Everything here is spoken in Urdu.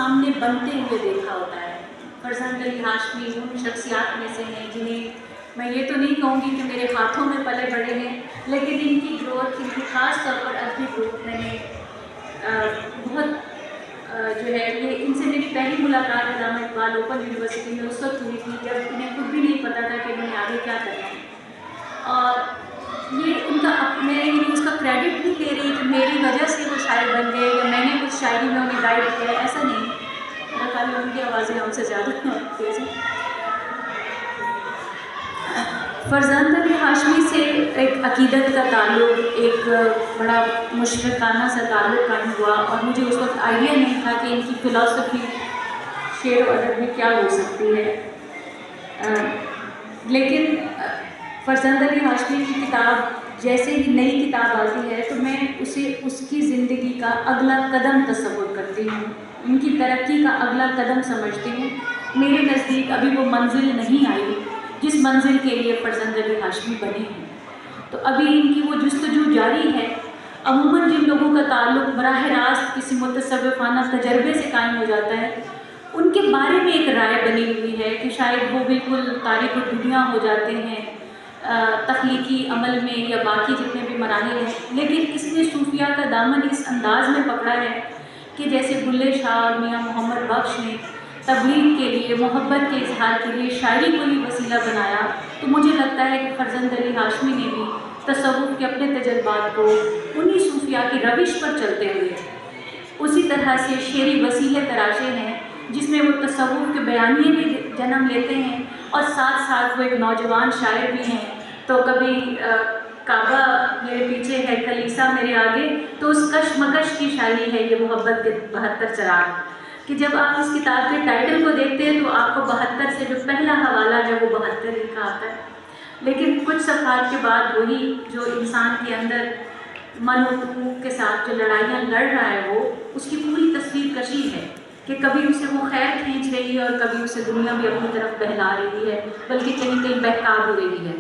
سامنے بنتے ہوئے دیکھا ہوتا ہے۔ فرزند علی ہاشمی ان شخصیات میں سے ہیں جنہیں میں یہ تو نہیں کہوں گی کہ میرے ہاتھوں میں پلے بڑے ہیں، لیکن ان کی گروتھ، ان کی خاص طور پر ادبی گروتھ میں نے بہت جو ہے یہ ان سے میری پہلی ملاقات علامہ اقبال اوپن یونیورسٹی میں اس وقت ہوئی تھی جب انہیں خود بھی نہیں پتہ تھا کہ انہوں نے آگے کیا کرنا ہے، اور یہ ان کا میں اس کا کریڈٹ نہیں لے رہی کہ میری وجہ سے وہ شاعر بن گئے یا میں نے کچھ شاعری میں انہیں گائیڈ کیا ہے، ایسا نہیں۔ میرا خیال ہے ان کی آوازیں ہم سے زیادہ تیز ہیں۔ فرزند علی ہاشمی سے ایک عقیدت کا تعلق، ایک بڑا مشفقانہ سا تعلق قائم ہوا، اور مجھے اس وقت آئیڈیا نہیں تھا کہ ان کی فلاسفی شعر و ادب میں کیا ہو سکتی ہے، لیکن فرزند علی ہاشمی کی کتاب جیسے ہی نئی کتاب آتی ہے تو میں اسے اس کی زندگی کا اگلا قدم تصور کرتی ہوں، ان کی ترقی کا اگلا قدم سمجھتی ہوں۔ میرے نزدیک ابھی وہ منزل نہیں آئی جس منزل کے لیے فرزند علی ہاشمی بنے ہیں، تو ابھی ان کی وہ جستجو جاری ہے۔ عموماً جن لوگوں کا تعلق براہ راست کسی متصوفانہ تجربے سے قائم ہو جاتا ہے، ان کے بارے میں ایک رائے بنی ہوئی ہے کہ شاید وہ بالکل تاریخ الدنیا ہو جاتے ہیں تخلیقی عمل میں یا باقی جتنے بھی مراحل ہیں، لیکن اس نے صوفیہ کا دامن اس انداز میں پکڑا ہے کہ جیسے بلے شاہ اور میاں محمد بخش نے تبلیغ کے لیے، محبت کے اظہار کے لیے شاعری کو ہی وسیلہ بنایا، تو مجھے لگتا ہے کہ فرزند علی ہاشمی نے بھی تصوف کے اپنے تجربات کو انہی صوفیہ کی روش پر چلتے ہوئے اسی طرح سے شعری وسیلے تراشے ہیں جس میں وہ تصوف کے بیانیے بھی جنم لیتے ہیں، اور ساتھ ساتھ وہ ایک نوجوان شاعر بھی ہیں۔ تو کبھی کعبہ میرے پیچھے ہے، کلیسا میرے آگے، تو اس کشمکش کی شاعری ہے یہ محبت کے 72 چراغ، کہ جب آپ اس کتاب کے ٹائٹل کو دیکھتے ہیں تو آپ کو 72 سے جو پہلا حوالہ ہے وہ 72 لکھا آتا ہے، لیکن کچھ صفحات کے بعد وہی جو انسان کے اندر من و حقوق کے ساتھ جو لڑائیاں لڑ رہا ہے وہ اس کی پوری تصویر کشی ہے کہ کبھی اسے وہ خیر کھینچ رہی ہے اور کبھی اسے دنیا بھی اپنی طرف بہلا رہی ہے، بلکہ کہیں کہیں بہکا بھی رہی ہے۔